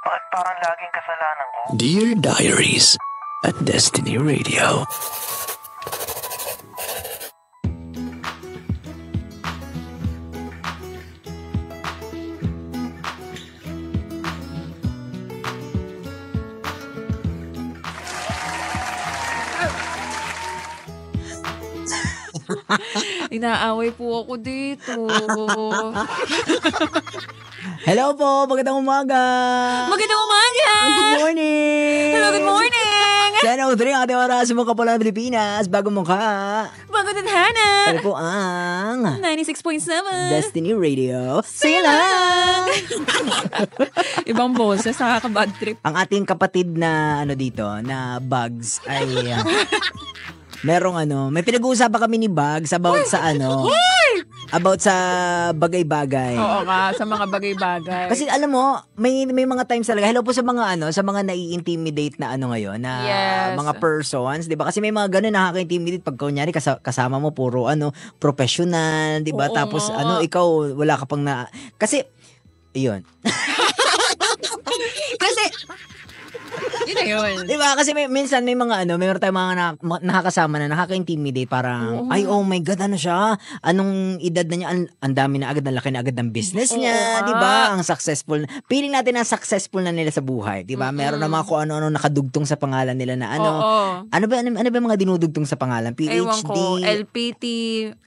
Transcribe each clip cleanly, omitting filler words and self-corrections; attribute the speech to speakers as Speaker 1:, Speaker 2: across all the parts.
Speaker 1: Ba't parang laging kasalanan ko?
Speaker 2: Dear Diaries at Destiny Radio.
Speaker 3: Inaaway po ako dito.
Speaker 4: Hello po, magandang umaga.
Speaker 3: Magandang umaga!
Speaker 4: Good morning.
Speaker 3: Hello, good morning!
Speaker 4: Sana utri ang ating oras sa mga kapulang Pilipinas. Bagong mukha.
Speaker 3: Bagong tadhana.
Speaker 4: Ano po ang
Speaker 3: 96.7
Speaker 4: Destiny Radio.
Speaker 3: Say lang! Ibang boses, nakaka-bad trip.
Speaker 4: Ang ating kapatid na dito, na Bugs ay merong may pinag-uusapan kami ni Bugs about sa about sa bagay-bagay.
Speaker 3: Oo nga, sa mga bagay-bagay.
Speaker 4: Kasi alam mo, may mga times talaga. Hello po sa mga sa mga nai-intimidate na ngayon na mga persons, 'di ba? Kasi may mga ganun nakaka-intimidate pag kunyari kasama mo puro professional, 'di ba? Tapos ikaw wala ka pang kasi iyon. Kasi
Speaker 3: yun na yun.
Speaker 4: Diba? Kasi minsan may mga mayroon tayong mga nakakasama na nakaka-intimidate. Parang, ay, oh my God, ano siya? Anong edad na niya? Ang dami na agad, laki na agad ng business niya. Diba? Ang successful. Feeling natin na successful na nila sa buhay. Diba? Meron na mga kung ano-ano nakadugtong sa pangalan nila na Ano ba mga dinudugtong sa pangalan? PhD?
Speaker 3: Ewan ko, LPT.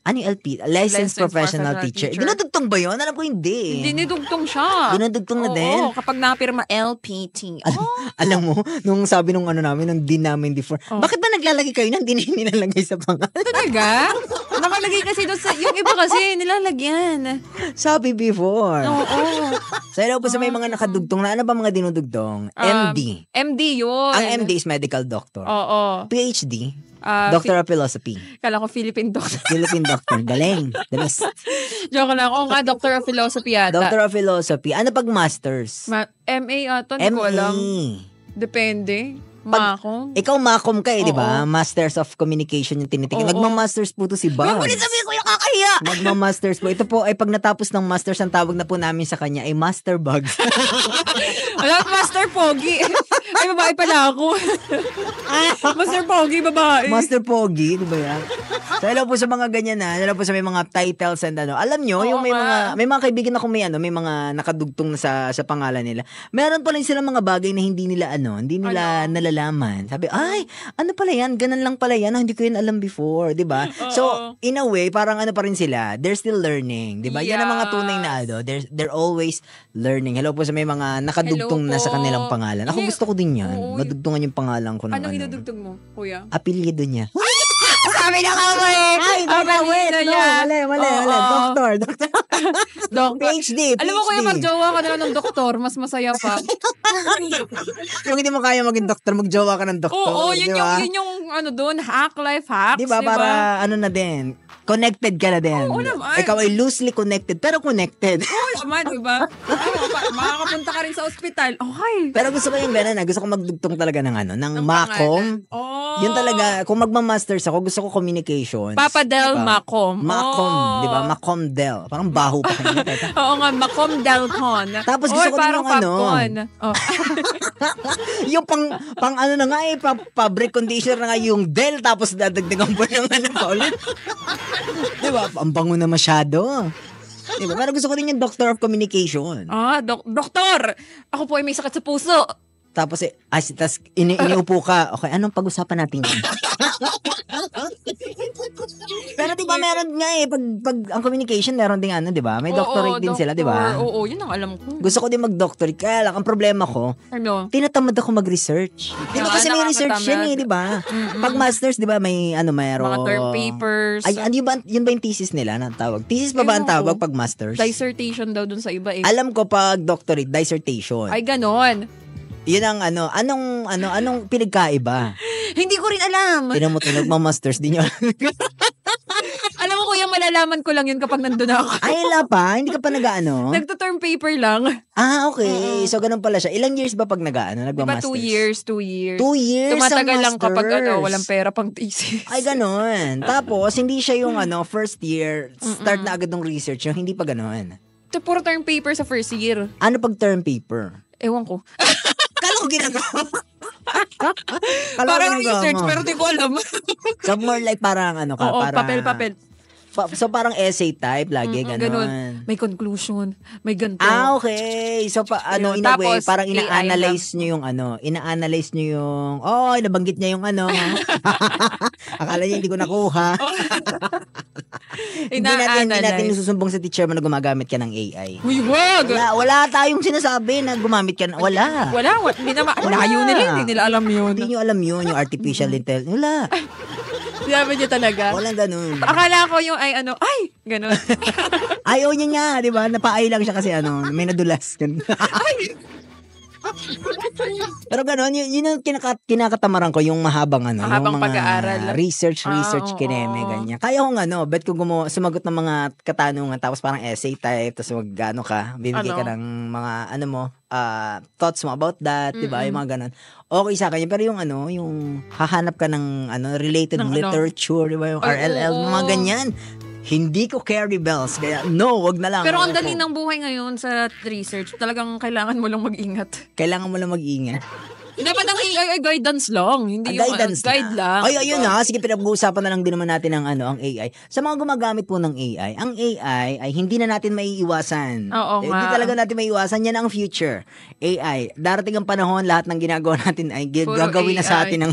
Speaker 4: Ano yung LPT? Licensed Professional Teacher. Dinudugtong ba yun? Alam ko hindi.
Speaker 3: Dinudugtong siya.
Speaker 4: Dinudugtong na din?
Speaker 3: Oo, kapag napirma LPT.
Speaker 4: Alam mo, nung sabi nung namin, nung din namin before, bakit ba naglalagay kayo nang din nilalagay sa pangalan?
Speaker 3: Talaga? Nakalagay kasi doon sa, yung iba kasi nilalagyan.
Speaker 4: Sabi before.
Speaker 3: Oo.
Speaker 4: So, hello po sa may mga nakadugtong na, ano ba mga dinudugtong? MD.
Speaker 3: MD yun.
Speaker 4: Ang MD is medical doctor.
Speaker 3: Oo.
Speaker 4: PhD, Doctor of Philosophy.
Speaker 3: Kala ko Philippine doctor.
Speaker 4: Philippine doctor. Galing. Dalas.
Speaker 3: Joke lang. Oo nga, Doctor of Philosophy yata.
Speaker 4: Doctor of Philosophy. Ano pag masters?
Speaker 3: MA ata, hindi ko alam. Depende. Makom.
Speaker 4: Ikaw makom ka di ba? Masters of Communication yung tinitingin. Magmamasters po to si Bob.
Speaker 3: Ngunit sabihin ko yung kakahiya.
Speaker 4: Magmamasters po. Ito po ay pag natapos ng masters, ang tawag na po namin sa kanya ay Master Bugs.
Speaker 3: Alam, Master Pogi. Ay, babae pala ako. Master Pogi, babae.
Speaker 4: Master Pogi, di ba yan? So, hello po sa mga ganyan na. Hello po sa may mga titles and Alam nyo, yung may mga kaibigan ako may mga nakadugtong na sa pangalan nila. Meron pa rin silang mga bagay na hindi nila nalalaman. Sabi, ay, ano pala yan? Ganun lang pala yan. Hindi ko yun alam before, di ba? So, in a way, parang pa rin sila. They're still learning, di ba? Yan ang mga tunay na they're always learning. Hello po sa may mga nakadugtong na sa kanilang pangalan. Ako gusto ko din yan. Madugtungan yung pangalan ko.
Speaker 3: Anong inadugtong mo, kuya?
Speaker 4: Apelyido niya.
Speaker 3: Sabi na ka mo eh!
Speaker 4: Ay, wait. Mali. Doctor. PhD.
Speaker 3: Alam mo, kuya, magjowa ka na ng doktor. Mas masaya pa.
Speaker 4: Kung hindi mo kaya maging doktor, magjowa ka ng doktor.
Speaker 3: Oo, yun yung doon, life hacks.
Speaker 4: Diba? Para na din. Connected ka na din.
Speaker 3: Oo naman.
Speaker 4: Ikaw ay loosely connected, pero connected.
Speaker 3: Oo naman, diba? Makakapunta ka rin sa ospital. Okay.
Speaker 4: Pero gusto ko yung gano'n na. Gusto ko magdugtong talaga ng Macom. Yun talaga. Kung magma-masters ako, gusto ko communication.
Speaker 3: Papa Del Macom.
Speaker 4: Macom. Diba? Macom Del. Parang baho pa kayo.
Speaker 3: Oo nga, Macom Del Con.
Speaker 4: Tapos gusto ko
Speaker 3: parang
Speaker 4: din yung yung pang na nga fabric conditioner na nga yung Del, tapos dadagdagan po ng pa ulit. Diba? Ang bango na masyado. Diba? Pero gusto ko din yung Doctor of Communication.
Speaker 3: Doktor! Ako po ay may sakit sa puso.
Speaker 4: Tapos iniupo ka. Okay, anong pag-usapan natin yan? Pero diba meron nga pag ang communication meron ding diba? May doctorate din sila, diba?
Speaker 3: Oo, yun ang alam ko.
Speaker 4: Gusto ko din mag-doctorate. Kaya lang, ang problema ko, tinatamad ako mag-research. Diba kasi may research yan diba? Pag masters, diba, may mayroon.
Speaker 3: Mga term papers.
Speaker 4: Ay, yun ba yung thesis nila na tawag? Thesis pa ba ang tawag pag masters?
Speaker 3: Dissertation daw dun sa iba
Speaker 4: Alam ko pag doctorate, dissertation.
Speaker 3: Ay, ganon.
Speaker 4: Yun ang anong pinagkaiba?
Speaker 3: Hindi ko rin alam.
Speaker 4: Tinan mo, magma-masters din yun.
Speaker 3: Alam mo, kuya, malalaman ko lang yun kapag nandun ako.
Speaker 4: Ay, hindi ka pa
Speaker 3: Nagto-term paper lang.
Speaker 4: Okay. So, ganun pala siya. Ilang years ba pag nagma-masters?
Speaker 3: Diba 2 years?
Speaker 4: 2 years
Speaker 3: Tumatagal lang
Speaker 4: masters.
Speaker 3: kapag walang pera pang thesis.
Speaker 4: Ay, ganun. Tapos, hindi siya yung first year, start na agad ng research. Yung hindi pa ganun.
Speaker 3: Puro term paper sa first year.
Speaker 4: Ano pag term paper?
Speaker 3: Ewan ko.
Speaker 4: Kala ko ginagawa. Kala ko
Speaker 3: Parang
Speaker 4: ginagawa
Speaker 3: research,
Speaker 4: mo.
Speaker 3: pero di ko alam.
Speaker 4: So more like parang ano ka,
Speaker 3: Oo,
Speaker 4: parang...
Speaker 3: papel.
Speaker 4: So parang essay type, lagi
Speaker 3: Ganun.
Speaker 4: ganon.
Speaker 3: May conclusion. May ganito.
Speaker 4: Okay. So ano,
Speaker 3: Yun.
Speaker 4: in a way,
Speaker 3: Tapos,
Speaker 4: parang
Speaker 3: AI
Speaker 4: ina-analyze nyo yung ano, ina-analyze nyo yung, nabanggit niya yung ano. Akala niya hindi ko nakuha. hindi natin susumbong sa teacher mo na gumagamit ka ng AI.
Speaker 3: Uy, wag!
Speaker 4: Wala tayong sinasabi na gumamit ka wala.
Speaker 3: Wala. Hindi naman. Layo nila. Hindi nila alam yun.
Speaker 4: Hindi nyo alam yun, yung artificial intelligence. Wala.
Speaker 3: Sinabi niya talaga.
Speaker 4: Walang ganun.
Speaker 3: Akala ko yung ganun.
Speaker 4: Ayaw niya nga, di ba? Napaay lang siya kasi may nadulas. Pero gano'n, yun ang kinakatamaran ko, yung mahabang
Speaker 3: Mahabang
Speaker 4: yung mga
Speaker 3: pag-aaral.
Speaker 4: research,
Speaker 3: oo.
Speaker 4: kineme, ganyan. Kaya kong bet kung sumagot ng mga katanungan, tapos parang essay type, tapos bibigay ka ng mga, thoughts mo about that, di ba? Yung mga gano'n. Okay sa akin, pero yung hahanap ka ng related literature, di ba? Yung RLL, mga ganyan. Hindi ko carry bells, kaya wag na lang.
Speaker 3: Pero ang dali ng buhay ngayon sa research, talagang kailangan mo lang mag-ingat.
Speaker 4: Kailangan mo lang mag-ingat.
Speaker 3: Dapat ang AI ay guidance lang, hindi yung guide lang.
Speaker 4: Ay, ayun na. Sige, pinag-uusapan na lang din naman natin ang AI. Sa mga gumagamit po ng AI, ang AI ay hindi na natin maiiwasan.
Speaker 3: Oo nga.
Speaker 4: Hindi talaga natin maiiwasan. Yan ang future. AI. Darating ang panahon, lahat ng ginagawa natin ay gagawin na sa atin ng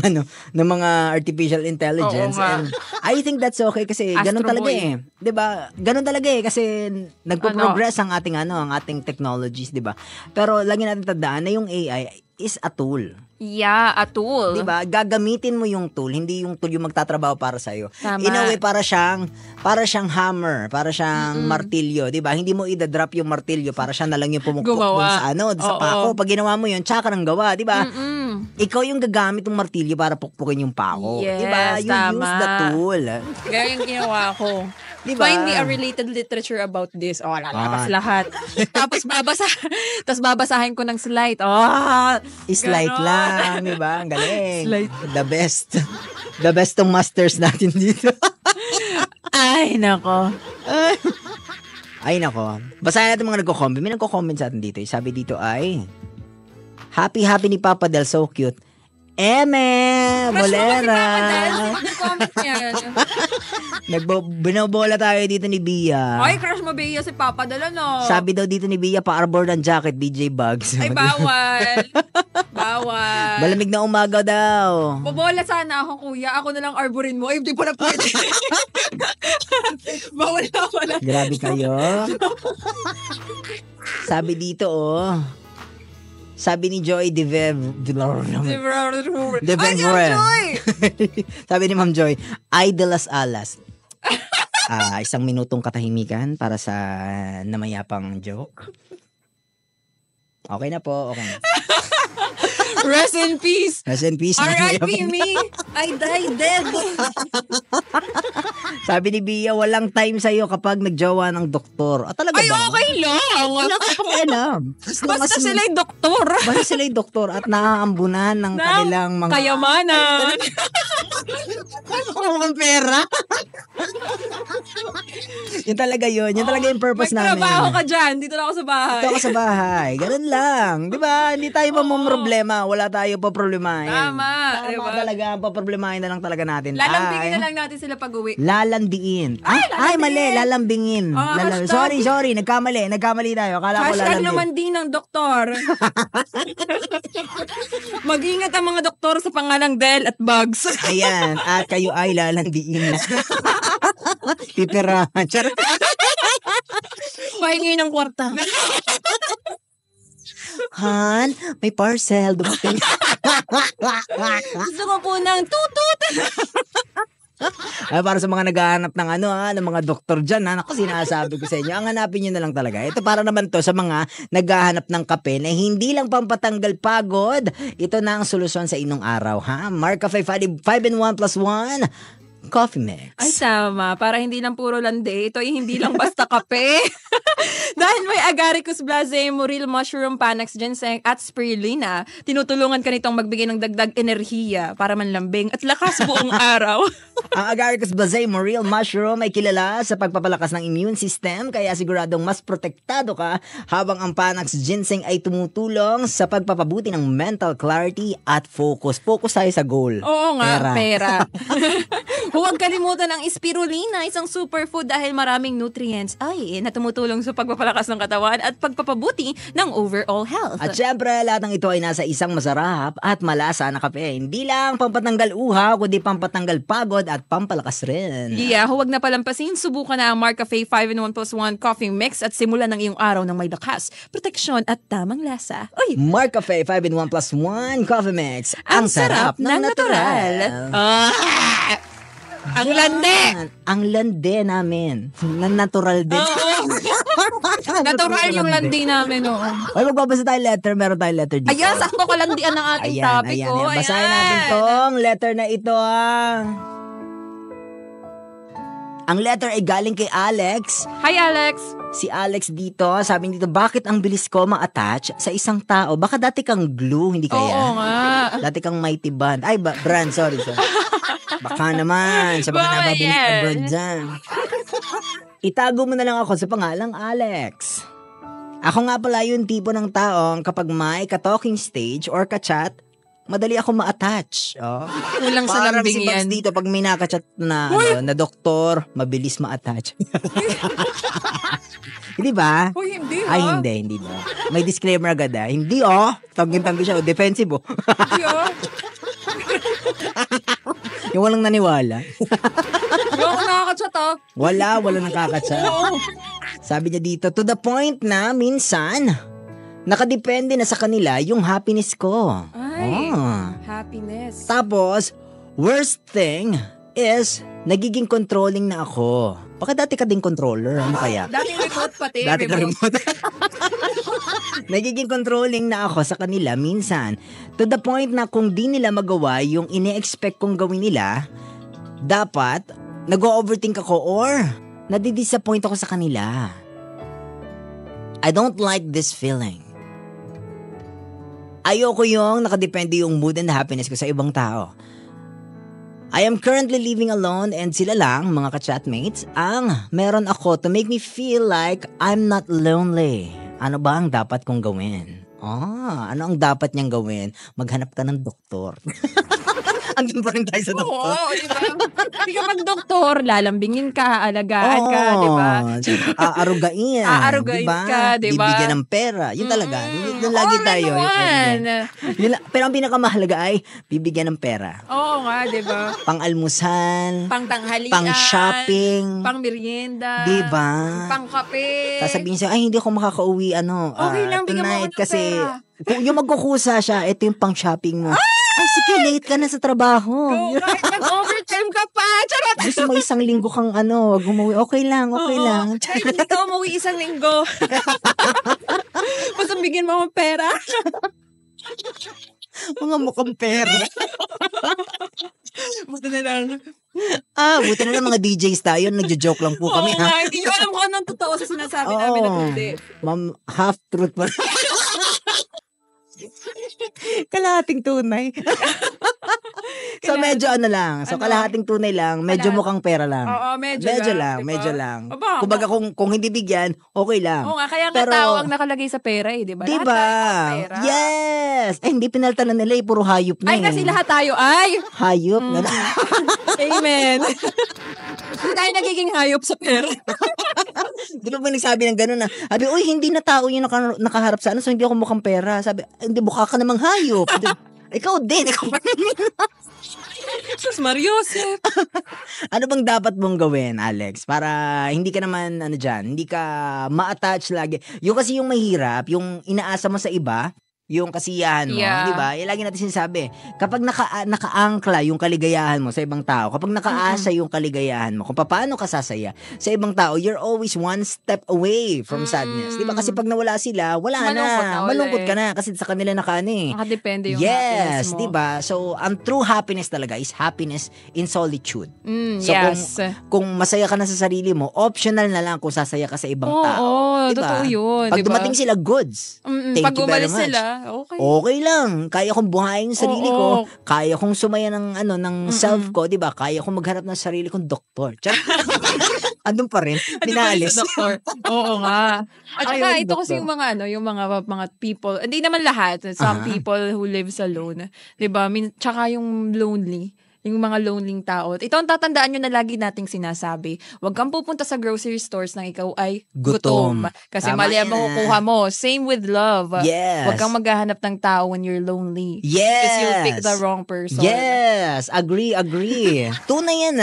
Speaker 4: mga artificial intelligence.
Speaker 3: Oo nga.
Speaker 4: And I think that's okay kasi ganun
Speaker 3: Astro
Speaker 4: talaga
Speaker 3: Boy.
Speaker 4: 'Di ba? Ganun talaga kasi nagpo-progress ang ating technologies, 'di ba? Pero lagi natin tandaan na yung AI is a tool.
Speaker 3: Yeah, a tool.
Speaker 4: 'Di ba? Gagamitin mo yung tool, hindi yung tool yung magtatrabaho para sa iyo.
Speaker 3: Tama.
Speaker 4: In a way para siyang hammer, para siyang martilyo, 'di ba? Hindi mo i-drop yung martilyo para siya na lang yung pumukpok doon sa pako. Pag ginawa mo yun, tsaka nang gawa, 'di ba? Ikaw yung gagamit ng martilyo para pukpukin yung pako,
Speaker 3: yes,
Speaker 4: 'di ba? You use the tool.
Speaker 3: Kaya yung ginawa ko.
Speaker 4: Diba?
Speaker 3: Find me a related literature about this. Lalabas lahat. Tapos babasahin ko ng slide.
Speaker 4: Slide lang, di ba? Ang galing.
Speaker 3: Slide.
Speaker 4: The best. The best ng masters natin dito.
Speaker 3: Ay, nako.
Speaker 4: Ay, nako. Basahin natin mga nagko-comment. May nagko-comment sa atin dito. Sabi dito ay, happy ni Papa Del, so cute. Bolera.
Speaker 3: Nag-comment niya.
Speaker 4: Binobola tayo dito ni Bia.
Speaker 3: Ay, crush mo Bea si Papa Del, no?
Speaker 4: Sabi daw dito ni Bia, pa-arbor ng jacket, DJ Bugs.
Speaker 3: Ay, bawal.
Speaker 4: Malamig na umaga daw.
Speaker 3: Bobola sana ako, kuya. Ako na lang arborin mo. Ay, di pa na pwede. Bawal na pala.
Speaker 4: Grabe kayo. Sabi dito, sabi ni Joy Sabi ni Ma'am Joy, ay de las alas. Isang minutong katahimikan para sa namayapang joke. Okay na po, okay na.
Speaker 3: Rest in peace.
Speaker 4: Rest in peace.
Speaker 3: R.I.P. me. I die dead.
Speaker 4: Sabi ni Bia, walang time sa'yo kapag nagjowa ng doktor. Talaga
Speaker 3: ay,
Speaker 4: ba?
Speaker 3: okay lang.
Speaker 4: Wala ka pang alam.
Speaker 3: Basta sila'y doktor.
Speaker 4: Basta sila'y doktor at naaambunan ng kanilang mga...
Speaker 3: kayamanan.
Speaker 4: Mga pera. Yun talaga yun. Yun talaga yung purpose namin.
Speaker 3: May trabaho ka dyan. Dito na ako sa bahay.
Speaker 4: Dito ako sa bahay. Ganun lang. Di ba? Hindi tayo problema. Wala tayo pa problemahin.
Speaker 3: Tama. Diba?
Speaker 4: Talaga. Paproblemahin na lang talaga natin.
Speaker 3: Lalambingin na lang natin sila pag-uwi.
Speaker 4: Lalandiin. Ay, mali. Lalambingin. Sorry. Nagkamali tayo. Akala ko lalambing.
Speaker 3: #lumandi ng doktor. Mag-ingat ang mga doktor sa pangalang Del at Bugs.
Speaker 4: Ayan. At kayo ay lalandiin. Pipirahan. Charot.
Speaker 3: Pahingi ng kwarta.
Speaker 4: Han, may parcel. Dumating.
Speaker 3: Gusto ko po ng tutut.
Speaker 4: Ay, para sa mga naghahanap ng ng mga doktor dyan, Naku, sinasabi ko sa inyo, ang hanapin nyo na lang talaga. Ito para naman to sa mga naghahanap ng kape na hindi lang pampatanggal pagod. Ito na ang solusyon sa inyong araw, ha? Mark Cafe 5 in 1 plus 1. Coffee Mix.
Speaker 3: Ay, tama. Para hindi lang puro lande. Ito ay hindi lang basta kape. Dahil may agaricus blazei, morel mushroom, panax ginseng, at spirulina, tinutulungan ka nitong magbigay ng dagdag enerhiya para manlambing at lakas buong araw.
Speaker 4: Ang agaricus blazei morel mushroom ay kilala sa pagpapalakas ng immune system, kaya siguradong mas protektado ka, habang ang panax ginseng ay tumutulong sa pagpapabuti ng mental clarity at focus. Focus tayo sa goal.
Speaker 3: Oo nga, pera. Huwag kalimutan ang spirulina, isang superfood dahil maraming nutrients na tumutulong sa pagpapalakas ng katawan at pagpapabuti ng overall health.
Speaker 4: At syempre, lahat ng ito ay nasa isang masarap at malasa na kape. Hindi lang pampatanggal uhaw, kundi pampatanggal pagod at pampalakas rin.
Speaker 3: Yeah, huwag na palampasin. Subukan na ang Marcafe 5-in-1+1 Coffee Mix at simulan ng iyong araw ng may lakas, proteksyon at tamang lasa. Uy!
Speaker 4: Marcafe 5-in-1+1 Coffee Mix. Ang sarap ng natural.
Speaker 3: Ang lande!
Speaker 4: Ang lande namin. Natural din.
Speaker 3: Natural yung landi namin, oo.
Speaker 4: Ay, magbabasa tayo letter. Meron tayong letter dito.
Speaker 3: Ayan, sakto kalandian ng ating topic.
Speaker 4: Ayan. Basahin natin tong letter na ito. Ang letter ay galing kay Alex.
Speaker 3: Hi, Alex.
Speaker 4: Si Alex dito, sabi dito, bakit ang bilis ko ma-attach sa isang tao? Baka dati kang glue, hindi kaya?
Speaker 3: Oo nga.
Speaker 4: Dati kang mighty band. Ay, brand, sorry. Baka naman, sa mga nababalik na brand dyan. Itago mo na lang ako sa pangalang Alex. Ako nga pala yung tipo ng taong kapag may ka-talking stage or ka-chat, madali ako ma-attach. Oh.
Speaker 3: Kulang sa
Speaker 4: Parang
Speaker 3: lambing
Speaker 4: si Pags
Speaker 3: yan.
Speaker 4: dito, pag may nakachat na, na doktor, mabilis ma-attach. Hindi ba?
Speaker 3: Uy, hindi
Speaker 4: Ay, hindi ba? May disclaimer agad Hindi Tangging-tanggi siya. Defensive
Speaker 3: Hindi
Speaker 4: Yung walang naniwala.
Speaker 3: Hindi ako nakakachat
Speaker 4: Wala nakakachat. Sabi niya dito, to the point na minsan, nakadepende na sa kanila yung happiness ko.
Speaker 3: Ay, happiness.
Speaker 4: Tapos, worst thing is, nagiging controlling na ako. Baka dati ka din controller, ano kaya?
Speaker 3: Dating remote pati.
Speaker 4: Dati ka remote. Nagiging controlling na ako sa kanila minsan. To the point na kung di nila magawa yung ine-expect kong gawin nila, dapat nag-overthink ako or nadidisappoint ako sa kanila. I don't like this feeling. Ayoko yung nakadepende yung mood and happiness ko sa ibang tao. I am currently living alone and sila lang, mga ka-chatmates, ang meron ako to make me feel like I'm not lonely. Ano ba ang dapat kong gawin? Ano ang dapat niyang gawin? Maghanap ka ng doktor. Andun pa rin tayo sa doktor.
Speaker 3: Oo, diba? Hindi ka mag-doktor, lalambingin ka, alagaan ka, diba?
Speaker 4: Aarugain.
Speaker 3: Aarugain
Speaker 4: diba?
Speaker 3: ka, diba?
Speaker 4: Bibigyan ng pera. Yun talaga. Yun lagi tayo. Pero ang pinakamahalaga ay bibigyan ng pera.
Speaker 3: Oo nga, diba?
Speaker 4: Pang-almusal.
Speaker 3: Pang-tanghalian.
Speaker 4: Pang-shopping.
Speaker 3: Pang-merienda.
Speaker 4: Diba?
Speaker 3: Pang-kape.
Speaker 4: Sasabihin siya, ay hindi ako makakauwi
Speaker 3: Okay lang, bigyan mo
Speaker 4: tonight
Speaker 3: ako ng
Speaker 4: kasi
Speaker 3: pera.
Speaker 4: kung yung magkukusa siya, ito yung pang-shopping mo. Ay, sige, late ka na sa trabaho.
Speaker 3: Go, kahit mag-overtime ka pa. Charot!
Speaker 4: Gusto mo isang linggo kang wag umuwi. Okay lang.
Speaker 3: Kahit hindi ka umuwi isang linggo. Basta bigyan mo akong pera.
Speaker 4: Mga mukhang pera.
Speaker 3: Buti na lang.
Speaker 4: Buti na lang mga DJs tayo. Nagjo-joke lang po kami.
Speaker 3: Oo nga, hindi ko alam kung anong totoo sa sinasabi namin na hindi.
Speaker 4: Ma'am, half truth pa. Kalahating tunay. So medyo lang. So kalahating tunay lang, medyo mukhang pera lang.
Speaker 3: Oo, medyo lang.
Speaker 4: Medyo lang.
Speaker 3: Aba,
Speaker 4: Kumbaga kung hindi bigyan, okay lang.
Speaker 3: Oo nga, kaya
Speaker 4: pero,
Speaker 3: tao ang nakalagay sa pera di ba?
Speaker 4: Diba?
Speaker 3: Lahat tayo pera.
Speaker 4: Yes! Hindi pinaltan na nila puro hayop na
Speaker 3: Ay, kasi lahat tayo ay.
Speaker 4: hayop na.
Speaker 3: Amen. Hindi tayo nagiging hayop sa pera.
Speaker 4: Di ba nagsabi ng gano'n na, sabi, uy, hindi na tao yung nakaharap sa so hindi ako mukhang pera. Sabi, hindi, mukha ka namang hayop. Ikaw din.
Speaker 3: Sus Mariosep.
Speaker 4: Ano bang dapat mong gawin, Alex? Para hindi ka naman, hindi ka ma-attach lagi. Yung kasi yung mahirap, yung inaasa mo sa iba, yung kasiyahan mo,
Speaker 3: Yeah.
Speaker 4: di ba? Lagi natin sinasabi, kapag nakaangkla yung kaligayahan mo sa ibang tao, kapag nakaasa yung kaligayahan mo, kung paano ka sasaya sa ibang tao, you're always one step away from sadness. Di ba? Kasi pag nawala sila, wala
Speaker 3: Malungkot
Speaker 4: na.
Speaker 3: na
Speaker 4: Malungkot
Speaker 3: ulit.
Speaker 4: ka na kasi sa kanila
Speaker 3: Nakadepende yung happiness
Speaker 4: Yes,
Speaker 3: mo.
Speaker 4: di ba? So, ang true happiness talaga is happiness in solitude. So,
Speaker 3: Yes.
Speaker 4: kung masaya ka na sa sarili mo, optional na lang kung sasaya ka sa ibang tao.
Speaker 3: Oo,
Speaker 4: Diba?
Speaker 3: totoo yun.
Speaker 4: Pag
Speaker 3: diba?
Speaker 4: dumating sila, goods. Thank
Speaker 3: pag
Speaker 4: you very
Speaker 3: umalis
Speaker 4: much.
Speaker 3: sila, okay.
Speaker 4: Okay lang. Kaya kong buhayin yung sarili
Speaker 3: Oo.
Speaker 4: ko. Kaya kong sumaya ng self ko, 'di ba? Kaya kong maghanap ng sarili kong doktor. Charot. Andun pa rin. Pinaalis.
Speaker 3: Sa doktor. Oo nga. At
Speaker 4: Ayaw
Speaker 3: saka
Speaker 4: ng
Speaker 3: ito kasi
Speaker 4: doktor.
Speaker 3: yung mga people, hindi naman lahat, some people who lives alone, 'di ba? Tsaka yung lonely, yung mga lonely tao. Ito ang tatandaan nyo na lagi nating sinasabi. Huwag kang pupunta sa grocery stores nang ikaw ay gutom. Kasi
Speaker 4: Tama
Speaker 3: mali ang
Speaker 4: yan.
Speaker 3: makukuha mo. Same with love.
Speaker 4: Yes.
Speaker 3: Huwag kang maghahanap ng tao when you're lonely.
Speaker 4: Yes.
Speaker 3: Because you'll pick the wrong person.
Speaker 4: Yes. Agree. Tunay yan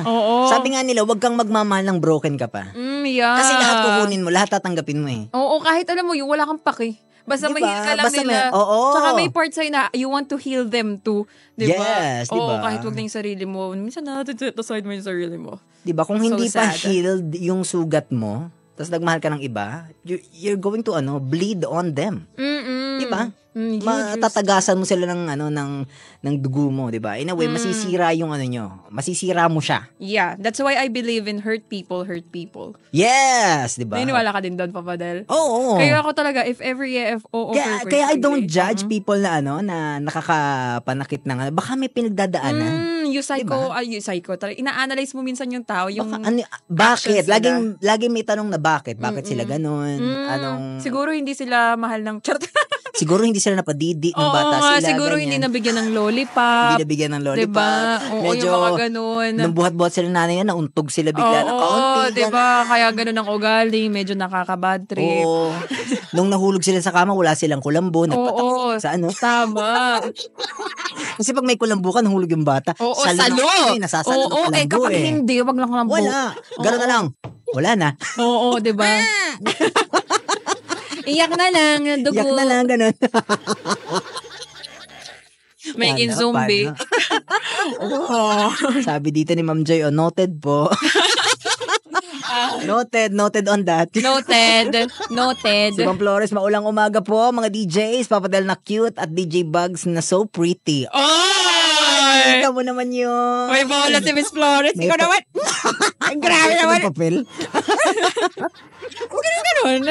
Speaker 3: Oo.
Speaker 4: Sabi nga nila, huwag kang magmamahal ng broken ka pa.
Speaker 3: Yeah.
Speaker 4: Kasi lahat kukunin mo, lahat tatanggapin mo eh.
Speaker 3: Oo, kahit alam mo yung wala kang paki. Basta
Speaker 4: Diba?
Speaker 3: ma-heal ka lang
Speaker 4: Basta
Speaker 3: nila.
Speaker 4: oo.
Speaker 3: Tsaka may part sa'yo na you want to heal them too. Diba?
Speaker 4: Yes, diba?
Speaker 3: Oo, kahit wag na yung sarili mo. Minsan natin set aside mo yung sarili mo.
Speaker 4: Diba? Kung hindi pa
Speaker 3: sad.
Speaker 4: healed yung sugat mo, tapos nagmahal ka ng iba, you're going to bleed on them. Diba? Matatagasan mo sila ng dugo mo, 'di ba? In a way, masisira yung nyo. Masisira mo siya.
Speaker 3: Yeah, that's why I believe in hurt people.
Speaker 4: Yes, 'di ba?
Speaker 3: Naniniwala ka din doon, Papadel?
Speaker 4: Oo.
Speaker 3: Kaya ako talaga, if ever,
Speaker 4: Kaya I don't judge people na na nakakapanakit ng baka may pinagdadaanan.
Speaker 3: Yung psycho, talaga, ina-analyze mo minsan yung tao, yung
Speaker 4: Bakit?
Speaker 3: actions nila.
Speaker 4: Laging may tanong na bakit? Bakit sila ganun?
Speaker 3: Siguro hindi sila mahal ng
Speaker 4: Siguro hindi sila napadidi ng bata sila.
Speaker 3: Siguro hindi
Speaker 4: ganyan.
Speaker 3: nabigyan ng lollipop.
Speaker 4: Hindi nabigyan ng lollipop.
Speaker 3: Diba? Oo,
Speaker 4: Medyo,
Speaker 3: yung mga ganun.
Speaker 4: nung buhat-buhat sila nanay yan, nauntog sila bigla ng kaunti.
Speaker 3: diba? Kaya ganun ang ugali, medyo nakaka-bad trip.
Speaker 4: Oo. Nung nahulog sila sa kama, wala silang kulambo.
Speaker 3: Oo.
Speaker 4: Sa ano?
Speaker 3: Tama.
Speaker 4: Kasi pag may kulambo ka, nahulog yung bata.
Speaker 3: Oo,
Speaker 4: salo.
Speaker 3: salo.
Speaker 4: Nasasalo ng kulambo
Speaker 3: kapag hindi, wag lang kulambo.
Speaker 4: Wala. Gano'n na lang. Wala na.
Speaker 3: Oo, diba? Iyak na lang, dugo.
Speaker 4: Yak na lang, gano'n.
Speaker 3: May zombie.
Speaker 4: Oh. Sabi dito ni Ma'am Joy, noted po. Noted on that.
Speaker 3: Noted.
Speaker 4: Si Ma'am Flores, maulang umaga po, mga DJs, Papadel na cute at DJ Bugs na so pretty.
Speaker 3: Ay!
Speaker 4: Ikaw mo naman yun.
Speaker 3: May bola si Miss Flores.
Speaker 4: May
Speaker 3: Ikaw naman. Ay, grabe naman.
Speaker 4: Papel.
Speaker 3: Ganun.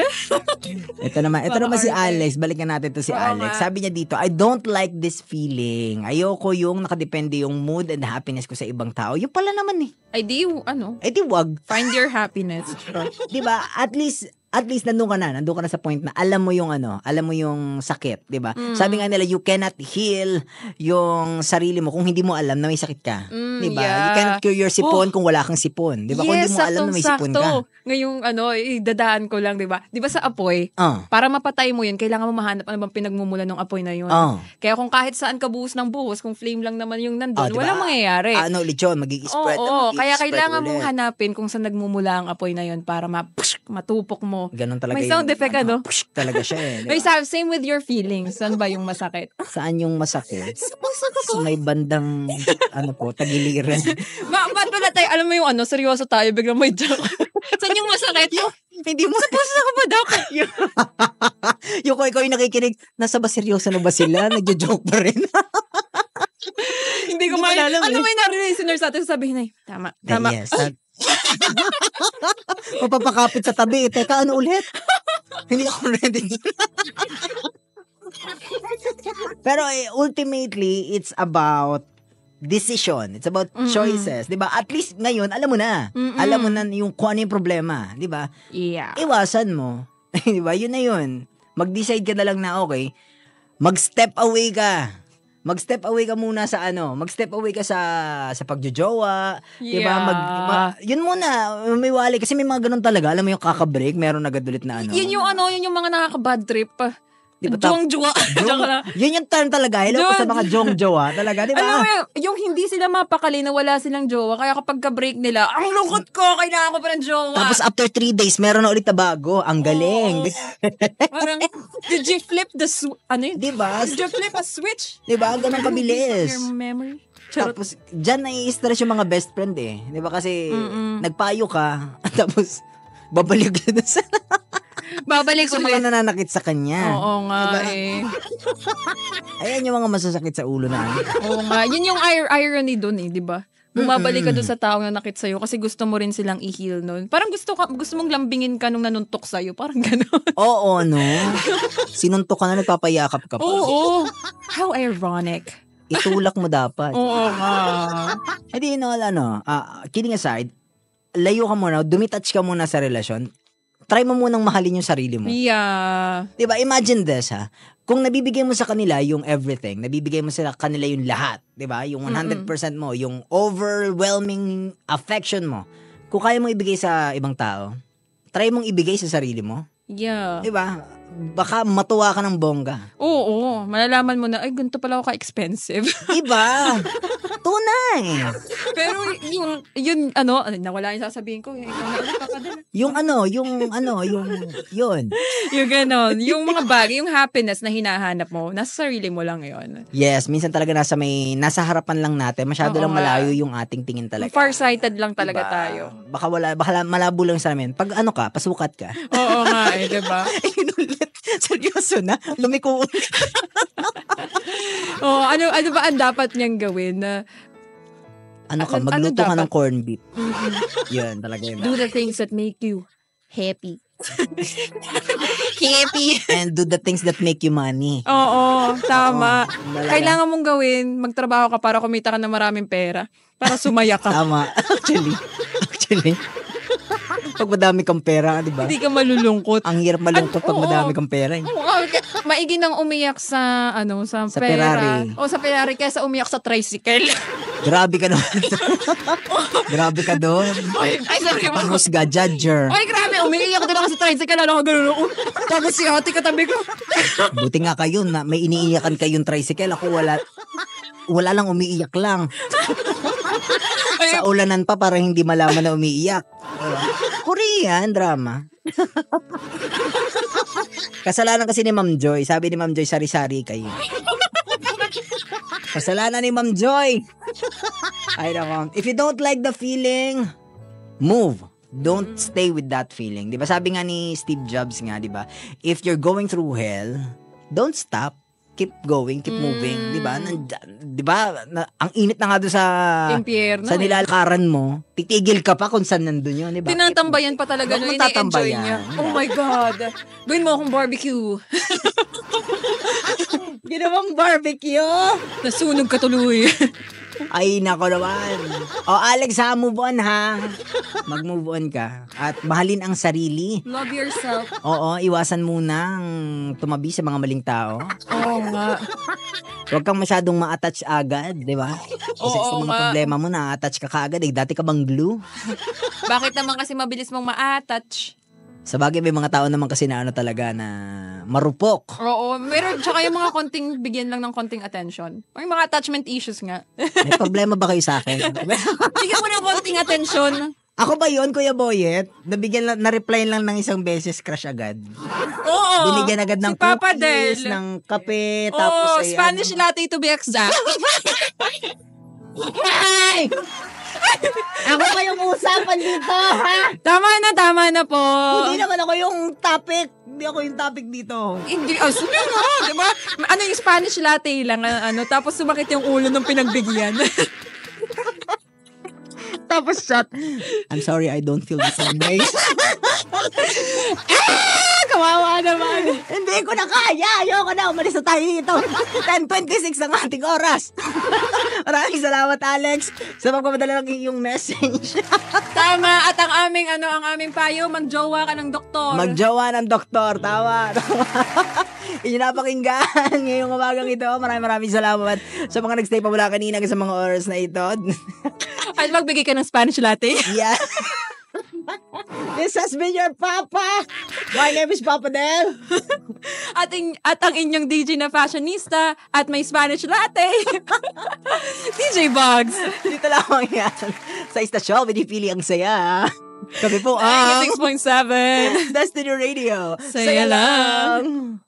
Speaker 4: Ito naman si Alex. Balikan natin to si Alex. Sabi niya dito, I don't like this feeling. Ayoko yung nakadepende yung mood and happiness ko sa ibang tao. Yung pala naman eh.
Speaker 3: Ay, di
Speaker 4: wag.
Speaker 3: find your happiness.
Speaker 4: Diba? At least nandun ka na sa point na alam mo yung sakit, 'di ba? Sabi nga nila, you cannot heal yung sarili mo kung hindi mo alam na may sakit ka, 'di ba?
Speaker 3: Yeah.
Speaker 4: You cannot cure your sipon kung wala kang sipon, 'di ba? Kung hindi mo alam na may sipon ka.
Speaker 3: Ngayong idadaan ko lang, 'di ba? 'Di ba sa apoy, para mapatay mo 'yun, kailangan mo mahanap ano bang pinagmumulan ng apoy na 'yun. Kaya kung kahit saan ka buhos ng buhos, kung flame lang naman yung nandun,
Speaker 4: Diba?
Speaker 3: walang mangyayari.
Speaker 4: Lechon, mag-i-spread.
Speaker 3: Kaya kailangan mong hanapin kung saan nagmumula ang apoy na 'yun para matupok mo.
Speaker 4: Ganun talaga.
Speaker 3: May sound effect,
Speaker 4: Push talaga siya eh.
Speaker 3: May same with your feelings. Saan ba yung masakit?
Speaker 4: Saan yung masakit? Sa may bandang, tagiliran.
Speaker 3: Ba't wala tayo? Alam mo yung seryoso tayo, biglang may joke. Saan yung masakit?
Speaker 4: Hindi mo.
Speaker 3: Sa puso ka ba, Doc?
Speaker 4: Yung ikaw yung nakikinig, nasa ba seryoso na ba sila? Nagjo-joke pa rin.
Speaker 3: Hindi ko alam. Ano may nare-listeners natin sasabihin ay, tama.
Speaker 4: Yes. Mapapakapit sa tabi. Teka, ano ulit? Hindi ako ready. Pero ultimately, it's about decision. It's about choices. Diba? At least ngayon, alam mo na. Alam mo na yung kung ano yung problema. Diba?
Speaker 3: Yeah.
Speaker 4: Iwasan mo. Diba? Yun na yun. Mag-decide ka na lang na okay, mag-step away ka. Mag-step away ka muna sa mag-step away ka sa pagjojowa, 'di ba? Yun muna, may wali kasi may mga ganun talaga, alam mo yung kaka-break, meron agad ulit na
Speaker 3: Yun yung mga nakaka-bad trip.
Speaker 4: Di ba?
Speaker 3: Jong-jowa. Joke lang.
Speaker 4: Yun yung term talaga. Hello po sa mga jong-jowa. Talaga, di
Speaker 3: Alam
Speaker 4: ba?
Speaker 3: mo, yung hindi sila mapakali na wala silang jowa, kaya kapag ka-break nila, ang lungkot ko, kailangan ko pa ng jowa.
Speaker 4: Tapos after 3 days, meron na ulit na bago. Ang galing.
Speaker 3: Parang, did you flip the ano yun?
Speaker 4: Di ba?
Speaker 3: Did you flip a switch?
Speaker 4: Di ba? Ganun kabilis.
Speaker 3: Your memory? Charot.
Speaker 4: Tapos, dyan nai-stress yung mga best friend eh. Di ba? Kasi, nagpayo ka, tapos, babalik na sa...
Speaker 3: Babalik
Speaker 4: Sa mga nananakit sa kanya.
Speaker 3: Oo nga
Speaker 4: Diba?
Speaker 3: eh.
Speaker 4: Ayan yung mga masasakit sa ulo na.
Speaker 3: Oo nga. Yun yung irony dun eh, di ba? Bumabalik ka dun sa tao na nakit sa'yo kasi gusto mo rin silang i-heal nun. Parang gusto mong lambingin ka nung nanuntok sa'yo. Parang gano'n.
Speaker 4: Oo, no? Sinuntok ka na, nagpapayakap ka pa.
Speaker 3: Oo. How ironic.
Speaker 4: Itulak mo dapat.
Speaker 3: Oo nga.
Speaker 4: Hindi, kidding aside, layo ka muna, dumitouch ka muna sa relasyon, try mo munang mahalin yung sarili mo.
Speaker 3: Yeah.
Speaker 4: Diba? Imagine this, ha? Kung nabibigay mo sa kanila yung everything, nabibigay mo sa kanila yung lahat, diba? Yung 100% mo, yung overwhelming affection mo, kung kaya mong ibigay sa ibang tao, try mong ibigay sa sarili mo.
Speaker 3: Yeah.
Speaker 4: Diba? Baka matuwa ka ng bongga.
Speaker 3: Oo. Malalaman mo na, ay, ganito pala ako ka-expensive.
Speaker 4: Diba? Tunay.
Speaker 3: Pero yun, nawala yung sasabihin ko. Ikaw na ulit, papadala.
Speaker 4: Yung yun.
Speaker 3: Yung gano'n. Yung mga bagay, yung happiness na hinahanap mo, nasa sarili mo lang yun.
Speaker 4: Yes, minsan talaga nasa harapan lang natin. Masyado
Speaker 3: Oo
Speaker 4: lang
Speaker 3: nga.
Speaker 4: malayo yung ating tingin talaga.
Speaker 3: Farsighted lang talaga
Speaker 4: Diba?
Speaker 3: tayo.
Speaker 4: Baka malabo lang sa amin. Pag pasukat ka.
Speaker 3: Oo nga eh, diba?
Speaker 4: Inulit. Seryoso na. Lumiko.
Speaker 3: Oo, ano ba ang dapat niyang gawin na
Speaker 4: Magluto ka
Speaker 3: dapat?
Speaker 4: ng corned beef. Yun, talaga yun.
Speaker 3: do the things that make you happy. Happy.
Speaker 4: And do the things that make you money.
Speaker 3: Oo, tama.
Speaker 4: talaga.
Speaker 3: Kailangan mong gawin, magtrabaho ka para kumita ka ng maraming pera. Para sumaya ka.
Speaker 4: Tama. Actually. Pag madami kang pera, di ba?
Speaker 3: Hindi ka malulungkot.
Speaker 4: Ang hirap malungkot pag
Speaker 3: Oo.
Speaker 4: madami kang pera.
Speaker 3: Maigi nang umiyak sa
Speaker 4: Sa
Speaker 3: pera.
Speaker 4: Ferrari.
Speaker 3: O sa Ferrari kaysa umiyak sa tricycle.
Speaker 4: Grabe ka naman. Grabe ka doon.
Speaker 3: Ay, sorry mo.
Speaker 4: Panghusga, judger.
Speaker 3: Ay, grabe. Umiiyak din ako sa tricycle. Ano ka gano'n? Tapos si ate katabi ko.
Speaker 4: Buti nga kayo na may iniiyakan kayong tricycle. Ako wala lang, umiiyak lang. Sa ulanan pa para hindi malaman na umiiyak. Korean drama. Kasalanan kasi ni Ma'am Joy. Sabi ni Ma'am Joy, sari-sari kayo. Kasalanan ni Ma'am Joy. Ay, nako. If you don't like the feeling, move. Don't stay with that feeling. Diba? Sabi nga ni Steve Jobs nga, diba? If you're going through hell, don't stop. Keep going, keep moving, 'di ba? 'Di ba? Ang init na nga doon sa
Speaker 3: Impyerno.
Speaker 4: sa nilalakaran mo. Titigil ka pa kung saan nandun 'yun, 'di ba?
Speaker 3: Tinatambayan pa talaga nung ini-enjoy niya. Oh my God. Gawin mo akong barbecue.
Speaker 4: Ginawang barbecue.
Speaker 3: Nasunog ka tuloy.
Speaker 4: Ay, nako naman. Alex, move on ha. Mag-move on ka. At mahalin ang sarili.
Speaker 3: Love yourself.
Speaker 4: Oo, iwasan munang tumabi sa mga maling tao.
Speaker 3: Oo nga.
Speaker 4: Huwag kang masyadong ma-attach agad, di ba? Kasi sa mga problema mo, na-attach ka kaagad. Dati ka bang glue?
Speaker 3: Bakit naman kasi mabilis mong ma-attach?
Speaker 4: Sa bagay, may mga tao naman kasi na talaga na marupok.
Speaker 3: Oo, meron. Tsaka yung mga bigyan lang ng konting attention. May mga attachment issues nga.
Speaker 4: May problema ba kayo sa akin?
Speaker 3: Bigyan mo ng konting attention.
Speaker 4: Ako ba yun, Kuya Boyet? Na-reply lang ng isang beses, crush agad.
Speaker 3: Oo.
Speaker 4: Binigyan agad ng
Speaker 3: si Papa
Speaker 4: cookies,
Speaker 3: Del.
Speaker 4: ng kape,
Speaker 3: Oo,
Speaker 4: tapos
Speaker 3: Spanish latte to be exact.
Speaker 4: Ay! Ako pa yung usapan dito, ha?
Speaker 3: Tama na po.
Speaker 4: Hindi naman ako yung topic. Hindi ako yung topic dito.
Speaker 3: Hindi, sige nga, di ba? Ano yung Spanish latte lang, tapos sumakit yung ulo ng pinagbigyan.
Speaker 4: Tapos shot. I'm sorry, I don't feel the same way.
Speaker 3: Kawawa naman.
Speaker 4: Hindi ko na kaya. Ayoko na. Umalis na tayo dito. 10:26 ang ating oras. Maraming salamat, Alex, sa pagpapadala ng iyong message.
Speaker 3: Tama. At ang aming payo, magjowa ka ng doktor.
Speaker 4: Magjowa ng doktor. Tama. Inyo napakinggan ngayong umagang ito. Maraming salamat sa mga nagstay pa mula kanina sa mga oras na ito.
Speaker 3: At magbigay ka ng Spanish latte.
Speaker 4: Yeah. This has been your Papa. My name is Papa Del.
Speaker 3: At ang inyong DJ na fashionista at may Spanish latte. DJ Bugs.
Speaker 4: Dito lamang yan. Sa istasyon, pinipili ang saya. Kami po ang
Speaker 3: 96.7
Speaker 4: Destiny Radio.
Speaker 3: Saya lang.